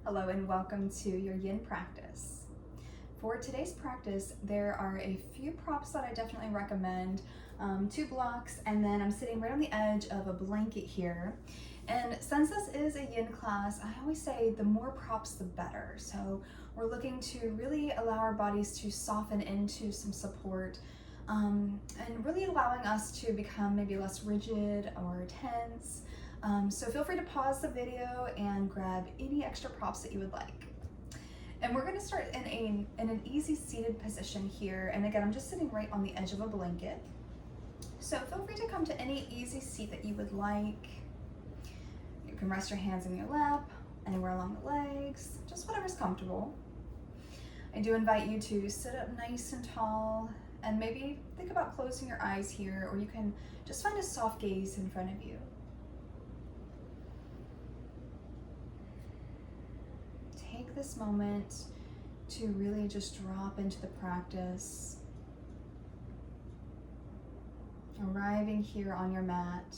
Hello and welcome to your yin practice. For today's practice, there are a few props that I definitely recommend. 2 blocks, and then I'm sitting right on the edge of a blanket here. And since this is a yin class, I always say the more props, the better. So we're looking to really allow our bodies to soften into some support, and really allowing us to become maybe less rigid or tense. So feel free to pause the video and grab any extra props that you would like. And we're going to start in an easy seated position here. And again, I'm just sitting right on the edge of a blanket. So feel free to come to any easy seat that you would like. You can rest your hands in your lap, anywhere along the legs, just whatever's comfortable. I do invite you to sit up nice and tall and maybe think about closing your eyes here, or you can just find a soft gaze in front of you. Take this moment to really just drop into the practice. Arriving here on your mat,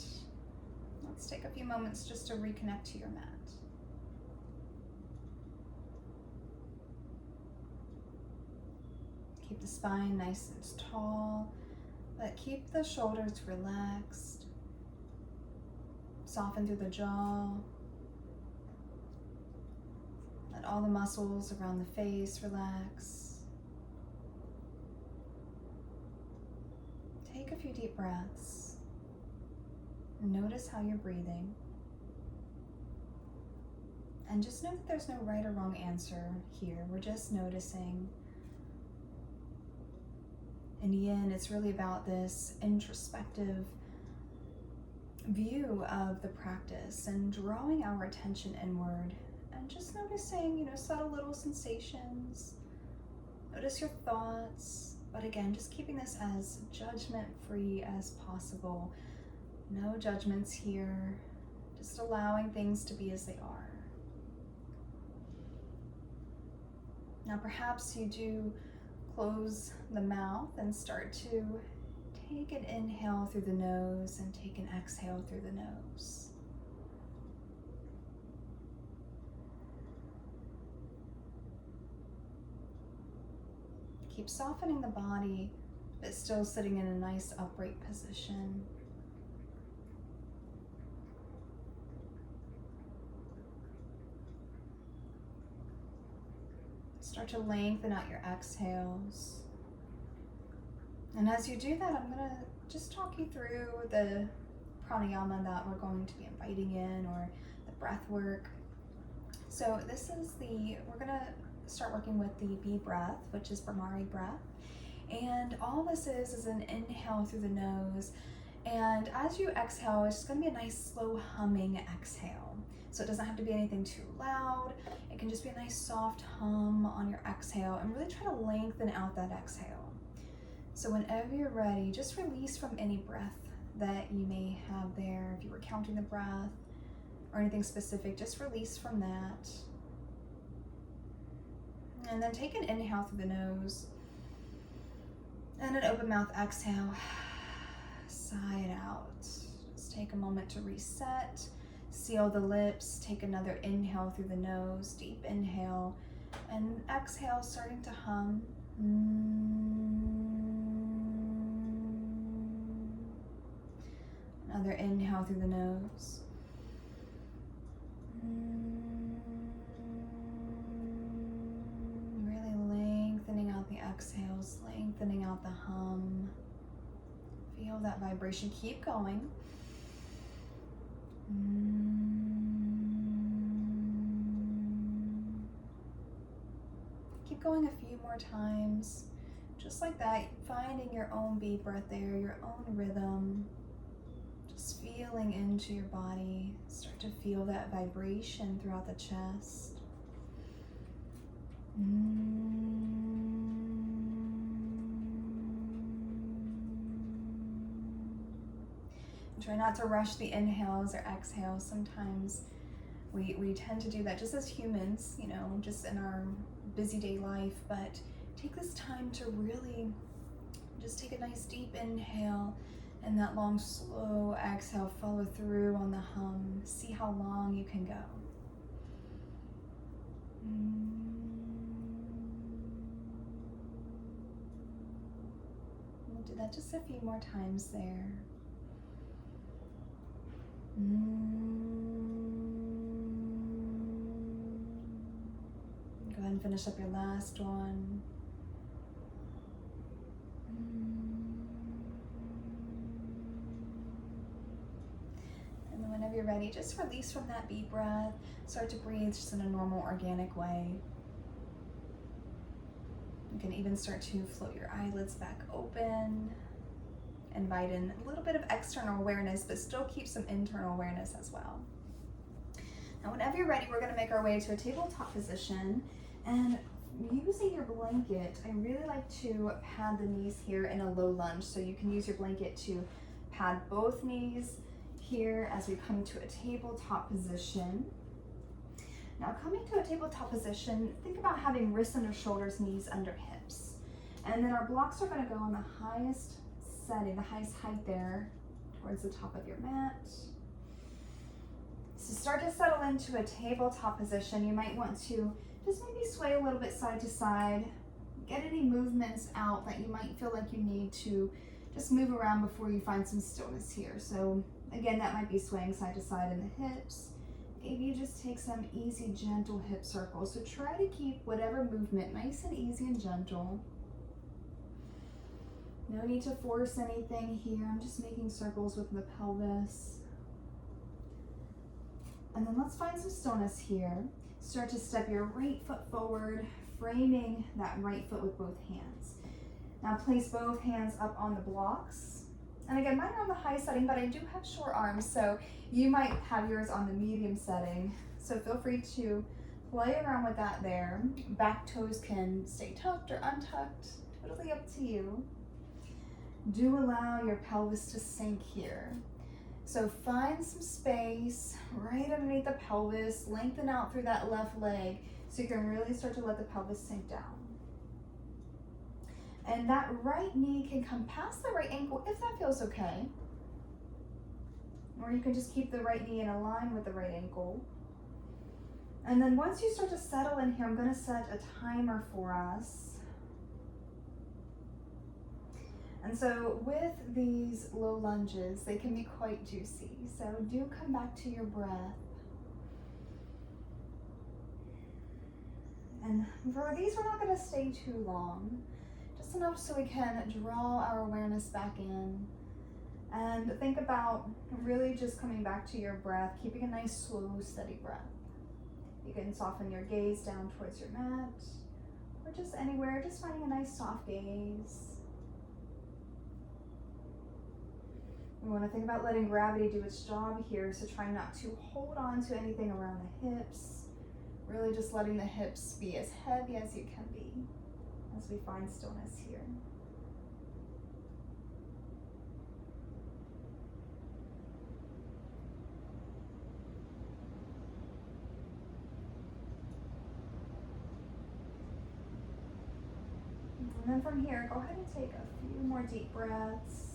let's take a few moments just to reconnect to your mat. Keep the spine nice and tall, but keep the shoulders relaxed. Soften through the jaw. Let all the muscles around the face relax. Take a few deep breaths. Notice how you're breathing. And just know that there's no right or wrong answer here. We're just noticing. In yin, it's really about this introspective view of the practice and drawing our attention inward. And just noticing, subtle little sensations. Notice your thoughts, but again, just keeping this as judgment-free as possible. No judgments here, just allowing things to be as they are. Now perhaps you do close the mouth and start to take an inhale through the nose and take an exhale through the nose. Keep softening the body, but still sitting in a nice upright position. Start to lengthen out your exhales. And as you do that, I'm going to just talk you through the pranayama that we're going to be inviting in, or the breath work. So we're going to start working with the B breath, which is Brahmari breath. And all this is an inhale through the nose. And as you exhale, it's just going to be a nice slow humming exhale. So it doesn't have to be anything too loud. It can just be a nice soft hum on your exhale, and really try to lengthen out that exhale. So whenever you're ready, just release from any breath that you may have there. If you were counting the breath or anything specific, just release from that. And then take an inhale through the nose and an open mouth exhale. Sigh it out. Just take a moment to reset. Seal the lips. Take another inhale through the nose. Deep inhale. And exhale, starting to hum. Another inhale through the nose. Exhales, lengthening out the hum. Feel that vibration. Keep going. Keep going a few more times. Just like that, finding your own beat breath there, your own rhythm. Just feeling into your body. Start to feel that vibration throughout the chest. Try not to rush the inhales or exhales. Sometimes we tend to do that just as humans, just in our busy day life, but take this time to really just take a nice deep inhale and that long, slow exhale. Follow through on the hum. See how long you can go. Do that just a few more times there. Go ahead and finish up your last one. And then whenever you're ready, just release from that deep breath. Start to breathe just in a normal, organic way. You can even start to float your eyelids back open. Invite in a little bit of external awareness, but still keep some internal awareness as well. Now, whenever you're ready, we're going to make our way to a tabletop position. And using your blanket, I really like to pad the knees here in a low lunge. So you can use your blanket to pad both knees here as we come to a tabletop position. Now, coming to a tabletop position, think about having wrists under shoulders, knees under hips. And then our blocks are going to go on the highest setting, the highest height there towards the top of your mat. So start to settle into a tabletop position. You might want to just maybe sway a little bit side to side. Get any movements out that you might feel like you need to just move around before you find some stillness here. So again, that might be swaying side to side in the hips. Maybe you just take some easy, gentle hip circles. So try to keep whatever movement nice and easy and gentle. No need to force anything here. I'm just making circles with the pelvis. And then let's find some stillness here. Start to step your right foot forward, framing that right foot with both hands. Now place both hands up on the blocks. And again, mine are on the high setting, but I do have short arms, so you might have yours on the medium setting. So feel free to play around with that there. Back toes can stay tucked or untucked, totally up to you. Do allow your pelvis to sink here. So find some space right underneath the pelvis, lengthen out through that left leg so you can really start to let the pelvis sink down. And that right knee can come past the right ankle if that feels okay. Or you can just keep the right knee in a line with the right ankle. And then once you start to settle in here, I'm going to set a timer for us. And so with these low lunges, they can be quite juicy. So do come back to your breath. And for these, we're not going to stay too long. Just enough so we can draw our awareness back in. And think about really just coming back to your breath, keeping a nice, slow, steady breath. You can soften your gaze down towards your mat, or just anywhere, just finding a nice, soft gaze. We want to think about letting gravity do its job here, so try not to hold on to anything around the hips. Really just letting the hips be as heavy as you can be as we find stillness here. And then from here, go ahead and take a few more deep breaths.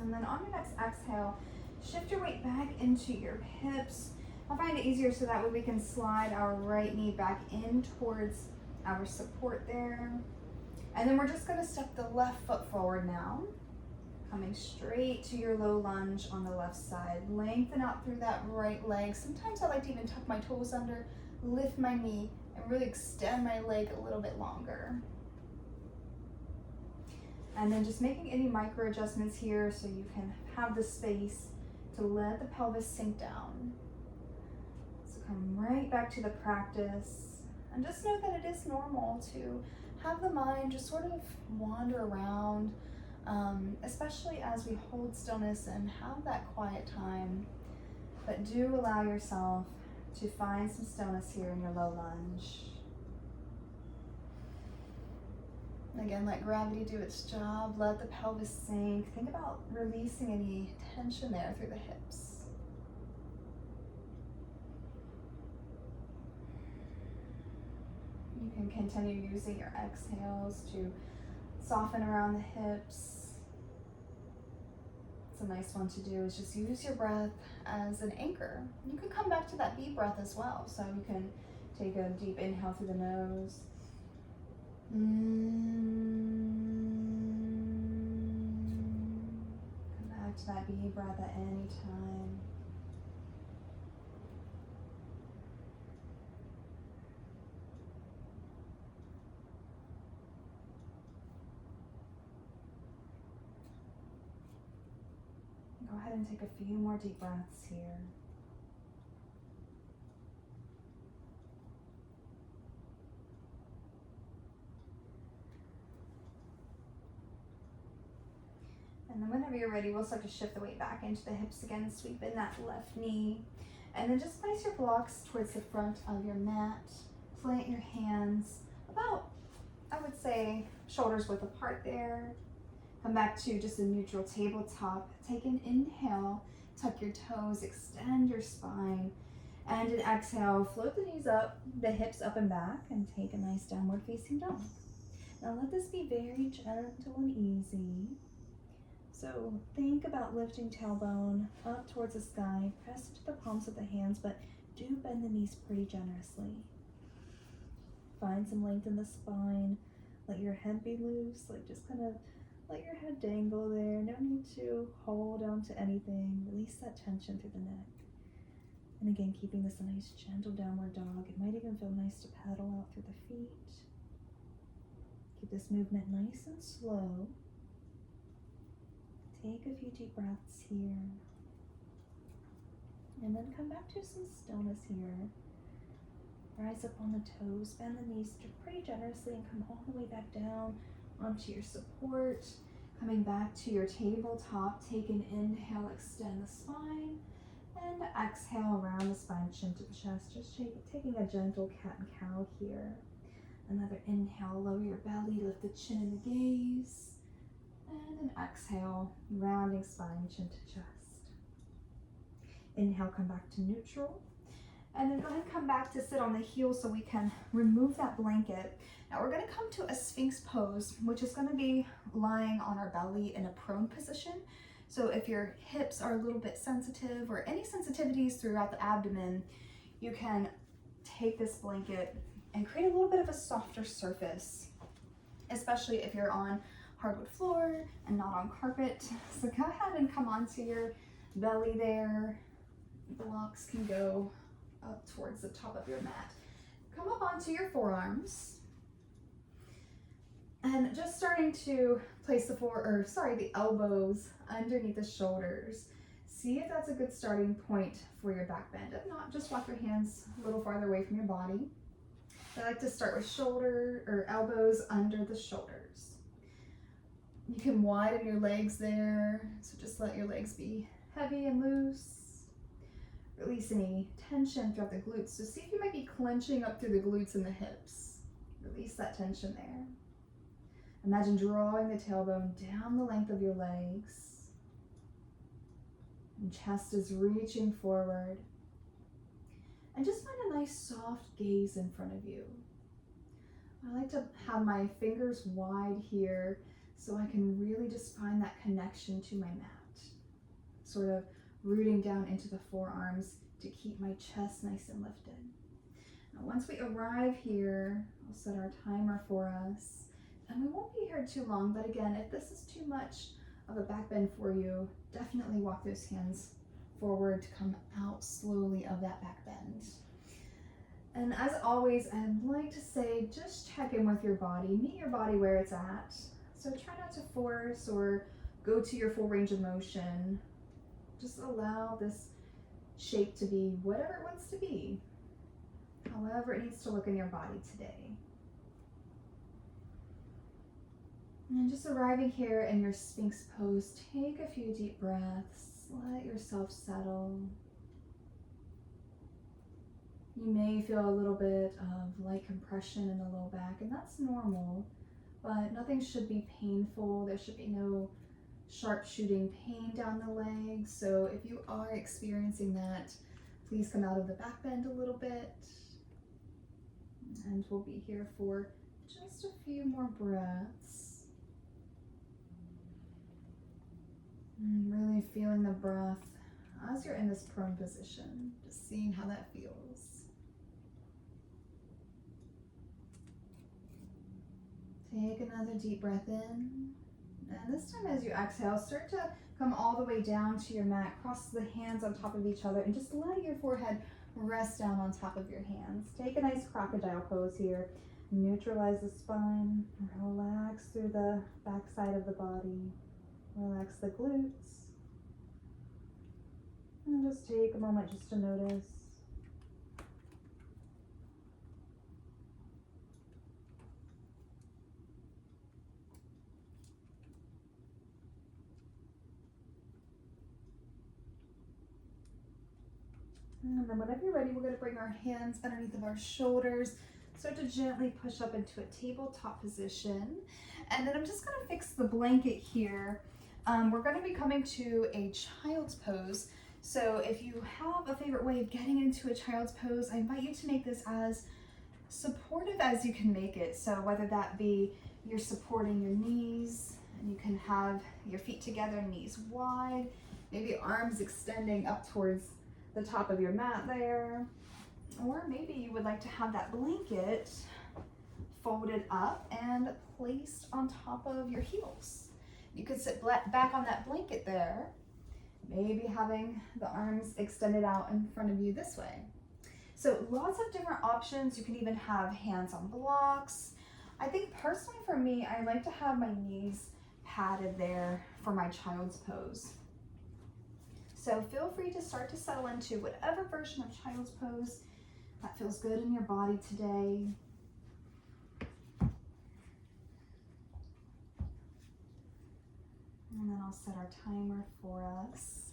And then on your next exhale, shift your weight back into your hips. I find it easier so that way we can slide our right knee back in towards our support there. And then we're just going to step the left foot forward now, coming straight to your low lunge on the left side. Lengthen out through that right leg. Sometimes I like to even tuck my toes under, lift my knee, and really extend my leg a little bit longer. And then just making any micro adjustments here so you can have the space to let the pelvis sink down. So come right back to the practice. And just know that it is normal to have the mind just sort of wander around, especially as we hold stillness and have that quiet time. But do allow yourself to find some stillness here in your low lunge. Again, let gravity do its job. Let the pelvis sink. Think about releasing any tension there through the hips. You can continue using your exhales to soften around the hips. It's a nice one to do is just use your breath as an anchor. You can come back to that deep breath as well. So you can Take a deep inhale through the nose. Come back to that deep breath at any time. Go ahead and take a few more deep breaths here. And then whenever you're ready, we'll start to shift the weight back into the hips again, sweep in that left knee. And then just place your blocks towards the front of your mat. Plant your hands about, I would say, shoulders width apart there. Come back to just a neutral tabletop. Take an inhale, tuck your toes, extend your spine. And an exhale, float the knees up, the hips up and back, and take a nice downward facing dog. Now let this be very gentle and easy. So think about lifting tailbone up towards the sky, press into the palms of the hands, but do bend the knees pretty generously. Find some length in the spine. Let your head be loose, like just kind of let your head dangle there. No need to hold on to anything. Release that tension through the neck. And again, keeping this a nice gentle downward dog. It might even feel nice to paddle out through the feet. Keep this movement nice and slow. Take a few deep breaths here. And then come back to some stillness here. Rise up on the toes, bend the knees pretty generously and come all the way back down onto your support. Coming back to your tabletop, take an inhale, extend the spine, and exhale around the spine, chin to the chest. Just taking a gentle cat and cow here. Another inhale, lower your belly, lift the chin and the gaze. And an exhale, rounding spine, chin to chest. Inhale, come back to neutral. And then go ahead and come back to sit on the heels so we can remove that blanket. Now we're going to come to a Sphinx pose, which is going to be lying on our belly in a prone position. So if your hips are a little bit sensitive or any sensitivities throughout the abdomen, you can take this blanket and create a little bit of a softer surface, especially if you're on hardwood floor and not on carpet. So go ahead and come onto your belly there. Blocks can go up towards the top of your mat. Come up onto your forearms. And just starting to place the elbows underneath the shoulders. See if that's a good starting point for your back bend. If not, just walk your hands a little farther away from your body. I like to start with elbows under the shoulders. You can widen your legs there, so just let your legs be heavy and loose. Release any tension throughout the glutes. So see if you might be clenching up through the glutes and the hips. Release that tension there. Imagine drawing the tailbone down the length of your legs. And chest is reaching forward. And just find a nice soft gaze in front of you. I like to have my fingers wide here so I can really just find that connection to my mat. Sort of rooting down into the forearms to keep my chest nice and lifted. Now once we arrive here, I'll set our timer for us. And we won't be here too long, but again, if this is too much of a back bend for you, definitely walk those hands forward to come out slowly of that back bend. And as always, I'd like to say, just check in with your body, meet your body where it's at. So try not to force or go to your full range of motion. Just allow this shape to be whatever it wants to be, however it needs to look in your body today. And just arriving here in your Sphinx pose, take a few deep breaths, let yourself settle. You may feel a little bit of light compression in the low back, and that's normal, but nothing should be painful. There should be no sharp shooting pain down the legs. So if you are experiencing that, please come out of the back bend a little bit. And we'll be here for just a few more breaths. And really feeling the breath as you're in this prone position, just seeing how that feels. Take another deep breath in. And this time as you exhale, start to come all the way down to your mat. Cross the hands on top of each other and just let your forehead rest down on top of your hands. Take a nice crocodile pose here. Neutralize the spine. Relax through the back side of the body. Relax the glutes. And just take a moment just to notice. And then whenever you're ready, we're going to bring our hands underneath of our shoulders. Start to gently push up into a tabletop position. And then I'm just going to fix the blanket here. We're going to be coming to a child's pose. So if you have a favorite way of getting into a child's pose, I invite you to make this as supportive as you can make it. So whether that be you're supporting your knees, and you can have your feet together, knees wide, maybe arms extending up towards the top of your mat there. Or maybe you would like to have that blanket folded up and placed on top of your heels. You could sit back on that blanket there, maybe having the arms extended out in front of you this way. So lots of different options. You can even have hands on blocks. I think personally for me, I like to have my knees padded there for my child's pose. So feel free to start to settle into whatever version of child's pose that feels good in your body today. And then I'll set our timer for us.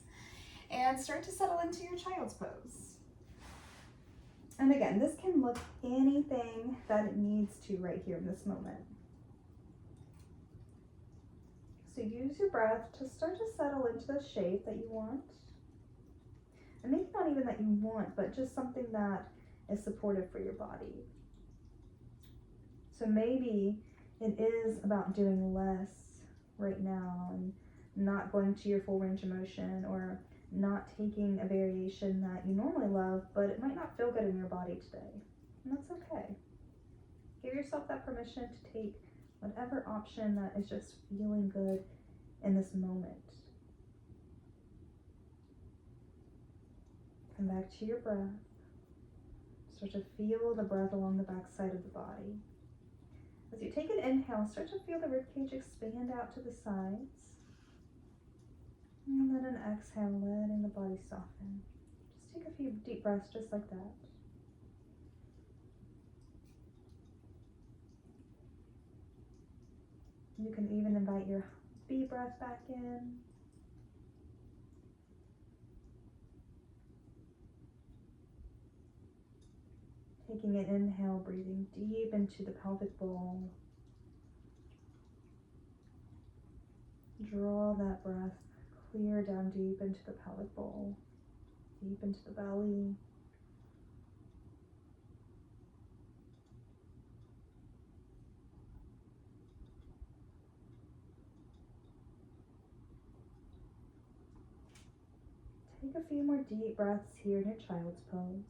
And start to settle into your child's pose. And again, this can look anything that it needs to right here in this moment. So use your breath to start to settle into the shape that you want. And maybe not even that you want, but just something that is supportive for your body. So maybe it is about doing less right now and not going to your full range of motion, or not taking a variation that you normally love, but it might not feel good in your body today. And that's okay. Give yourself that permission to take whatever option that is just feeling good in this moment. Come back to your breath. Start to feel the breath along the back side of the body. As you take an inhale, start to feel the ribcage expand out to the sides. And then an exhale, letting the body soften. Just take a few deep breaths just like that. You can even invite your B breath back in. Taking an inhale, breathing deep into the pelvic bowl. Draw that breath clear down deep into the pelvic bowl, deep into the belly. Take a few more deep breaths here in your child's pose.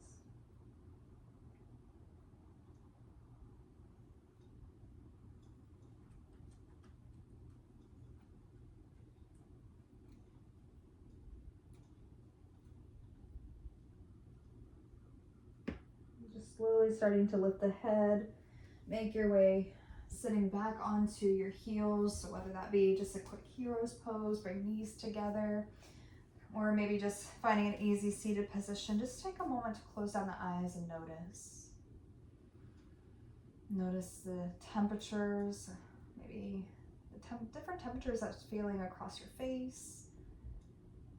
Just slowly starting to lift the head, make your way sitting back onto your heels. So whether that be just a quick hero's pose, bring knees together, or maybe just finding an easy seated position, just take a moment to close down the eyes and notice. Notice the temperatures, maybe the different temperatures that's feeling across your face,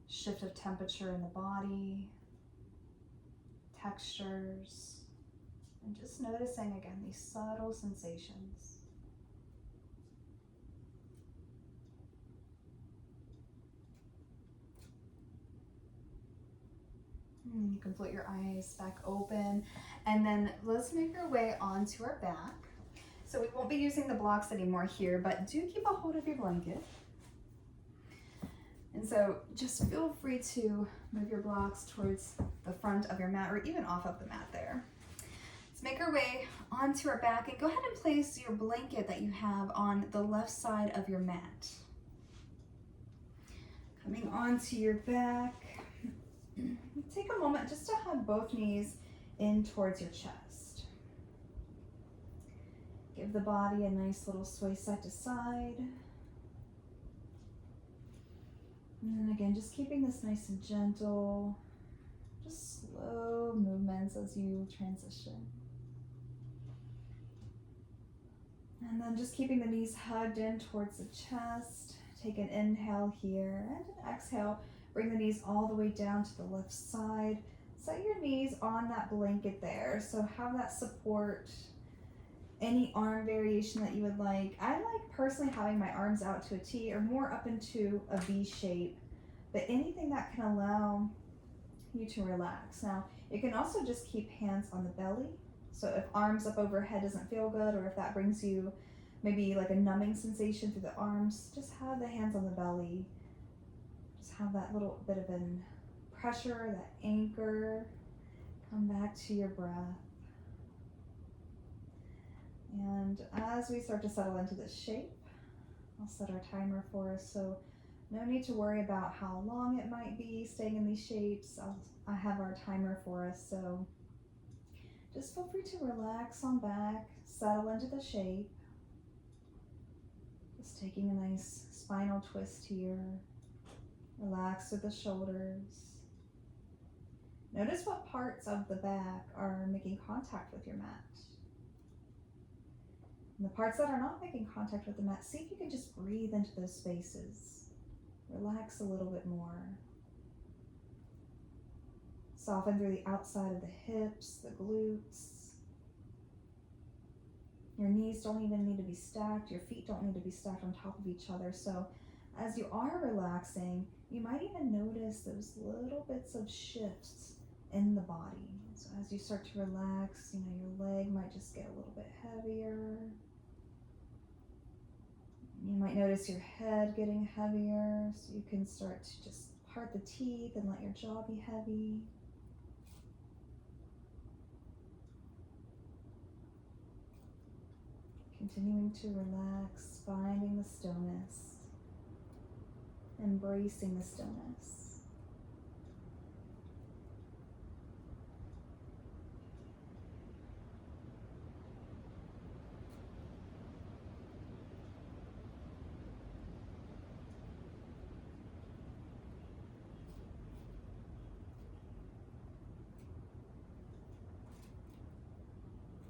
shift of temperature in the body, textures, and just noticing again these subtle sensations. And you can float your eyes back open, and then let's make our way onto our back. So we won't be using the blocks anymore here, but do keep a hold of your blanket. And so just feel free to move your blocks towards the front of your mat or even off of the mat there. Let's make our way onto our back and go ahead and place your blanket that you have on the left side of your mat. Coming onto your back, take a moment just to hug both knees in towards your chest. Give the body a nice little sway side to side. And then again, just keeping this nice and gentle, just slow movements as you transition. And then just keeping the knees hugged in towards the chest. Take an inhale here and an exhale. Bring the knees all the way down to the left side. Set your knees on that blanket there. So have that support. Any arm variation that you would like. I like personally having my arms out to a T or more up into a V shape. But anything that can allow you to relax. Now, you can also just keep hands on the belly. So if arms up overhead doesn't feel good, or if that brings you maybe like a numbing sensation through the arms, just have the hands on the belly. Just have that little bit of an pressure, that anchor. Come back to your breath. And as we start to settle into this shape, I'll set our timer for us. So no need to worry about how long it might be staying in these shapes. I have our timer for us. So just feel free to relax on back, settle into the shape. Just taking a nice spinal twist here. Relax through the shoulders. Notice what parts of the back are making contact with your mat. And the parts that are not making contact with the mat, see if you can just breathe into those spaces. Relax a little bit more. Soften through the outside of the hips, the glutes. Your knees don't even need to be stacked. Your feet don't need to be stacked on top of each other. So as you are relaxing, you might even notice those little bits of shifts in the body. So as you start to relax, your leg might just get a little bit heavier. You might notice your head getting heavier, so you can start to just part the teeth and let your jaw be heavy. Continuing to relax, finding the stillness, embracing the stillness.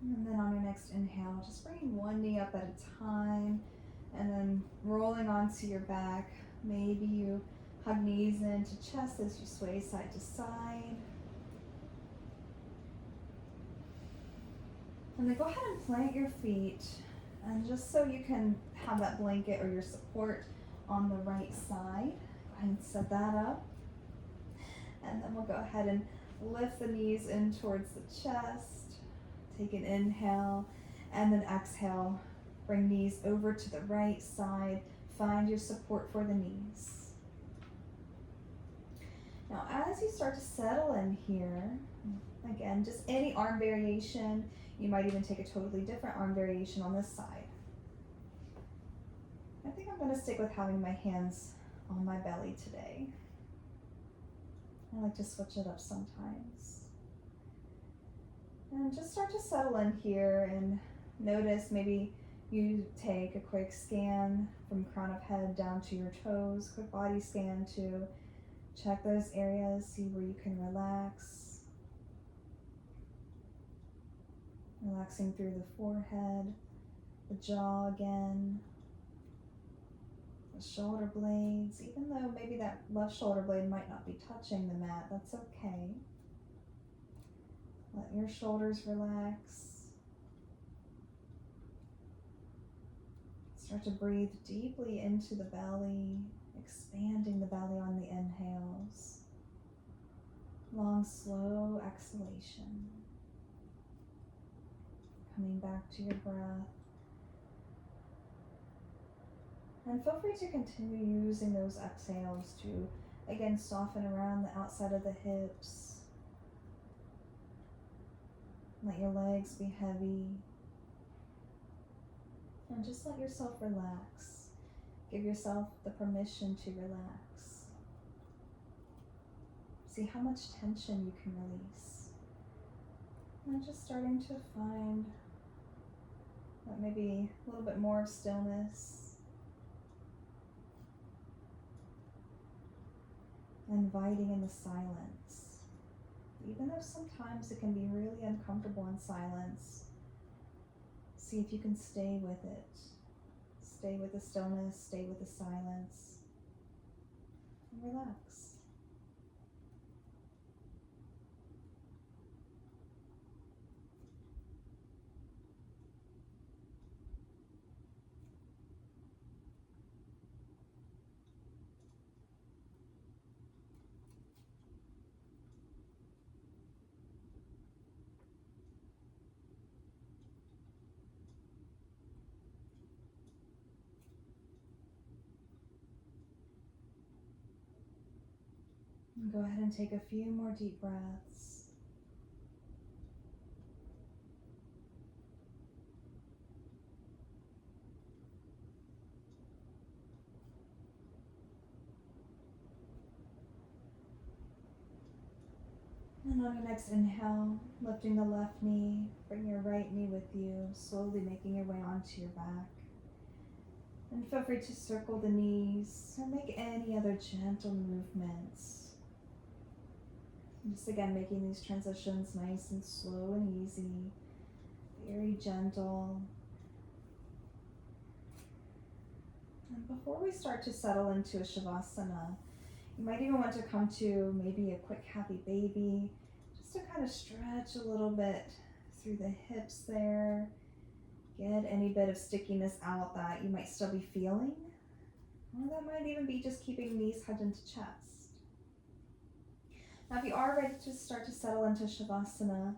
And then on your next inhale, just bringing one knee up at a time and then rolling onto your back. Maybe you hug knees into chest as you sway side to side. And then go ahead and plant your feet. And just so you can have that blanket or your support on the right side, go ahead and set that up. And then we'll go ahead and lift the knees in towards the chest. Take an inhale and then exhale. Bring knees over to the right side. Find your support for the knees. Now, as you start to settle in here, again, just any arm variation. You might even take a totally different arm variation on this side. I think I'm going to stick with having my hands on my belly today. I like to switch it up sometimes. And just start to settle in here and notice maybe you take a quick scan from crown of head down to your toes, quick body scan to check those areas, see where you can relax. Relaxing through the forehead, the jaw again, the shoulder blades. Even though maybe that left shoulder blade might not be touching the mat, that's okay. Let your shoulders relax. Start to breathe deeply into the belly, expanding the belly on the inhales. Long, slow exhalation. Coming back to your breath. And feel free to continue using those exhales to, again, soften around the outside of the hips. Let your legs be heavy. And just let yourself relax. Give yourself the permission to relax. See how much tension you can release. And just starting to find that maybe a little bit more of stillness. Inviting in the silence. Even though sometimes it can be really uncomfortable in silence, see if you can stay with it. Stay with the stillness, stay with the silence, and relax. And go ahead and take a few more deep breaths. And on your next inhale, lifting the left knee, bring your right knee with you, slowly making your way onto your back. And feel free to circle the knees or make any other gentle movements. Just again, making these transitions nice and slow and easy, very gentle. And before we start to settle into a Shavasana, you might even want to come to maybe a quick happy baby, just to kind of stretch a little bit through the hips there. Get any bit of stickiness out that you might still be feeling. Or that might even be just keeping knees hugged into chest. Now, if you are ready to start to settle into Shavasana,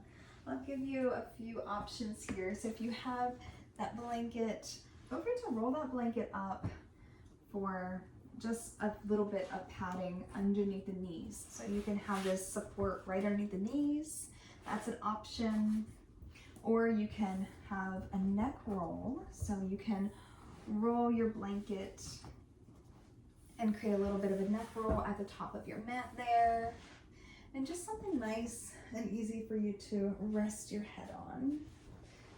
I'll give you a few options here. So if you have that blanket, feel free to roll that blanket up for just a little bit of padding underneath the knees. So you can have this support right underneath the knees. That's an option. Or you can have a neck roll. So you can roll your blanket and create a little bit of a neck roll at the top of your mat there. And just something nice and easy for you to rest your head on.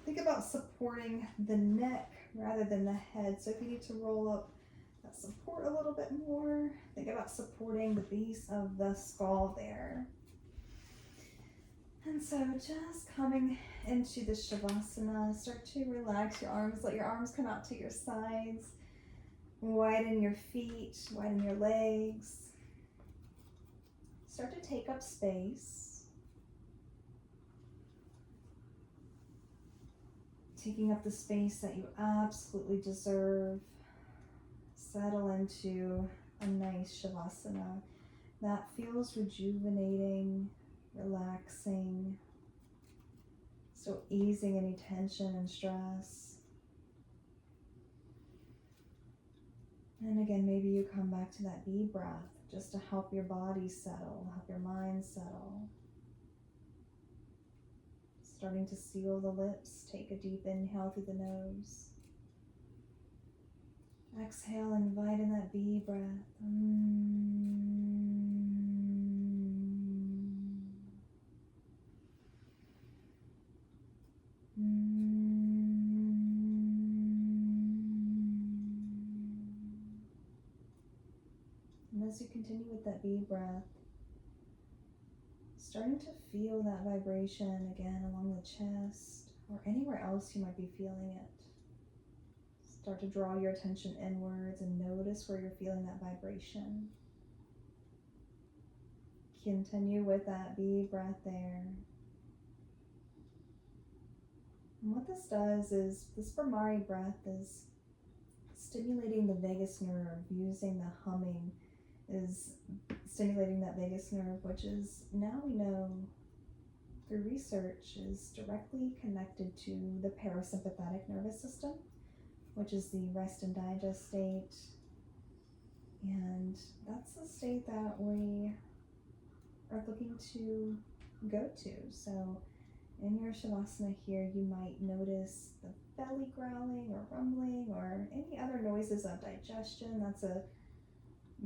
Think about supporting the neck rather than the head. So if you need to roll up that support a little bit more, think about supporting the base of the skull there. And so just coming into the Shavasana, start to relax your arms, let your arms come out to your sides, widen your feet, widen your legs. Start to take up space. Taking up the space that you absolutely deserve. Settle into a nice Shavasana that feels rejuvenating, relaxing, so easing any tension and stress. And again, maybe you come back to that bee breath just to help your body settle, help your mind settle. Starting to seal the lips, take a deep inhale through the nose. Exhale, invite in that bee breath. And as you continue with that bee breath, starting to feel that vibration again along the chest or anywhere else you might be feeling it. Start to draw your attention inwards and notice where you're feeling that vibration. Continue with that bee breath there. And what this does is, this Brahmari breath is stimulating the vagus nerve, using the humming is stimulating that vagus nerve, which is, now we know through research, is directly connected to the parasympathetic nervous system, which is the rest and digest state. And that's the state that we are looking to go to. So In your Shavasana here, you might notice the belly growling or rumbling or any other noises of digestion. That's a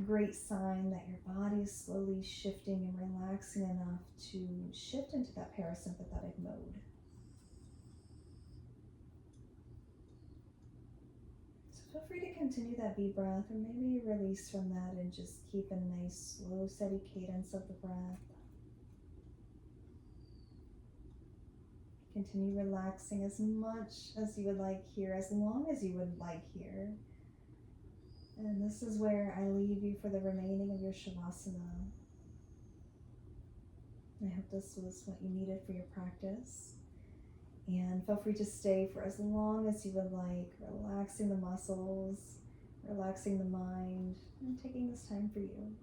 great sign that your body is slowly shifting and relaxing enough to shift into that parasympathetic mode. So feel free to continue that deep breath, or maybe release from that and just keep a nice, slow, steady cadence of the breath. Continue relaxing as much as you would like here, as long as you would like here. And this is where I leave you for the remaining of your Shavasana. I hope this was what you needed for your practice. And feel free to stay for as long as you would like, relaxing the muscles, relaxing the mind, and taking this time for you.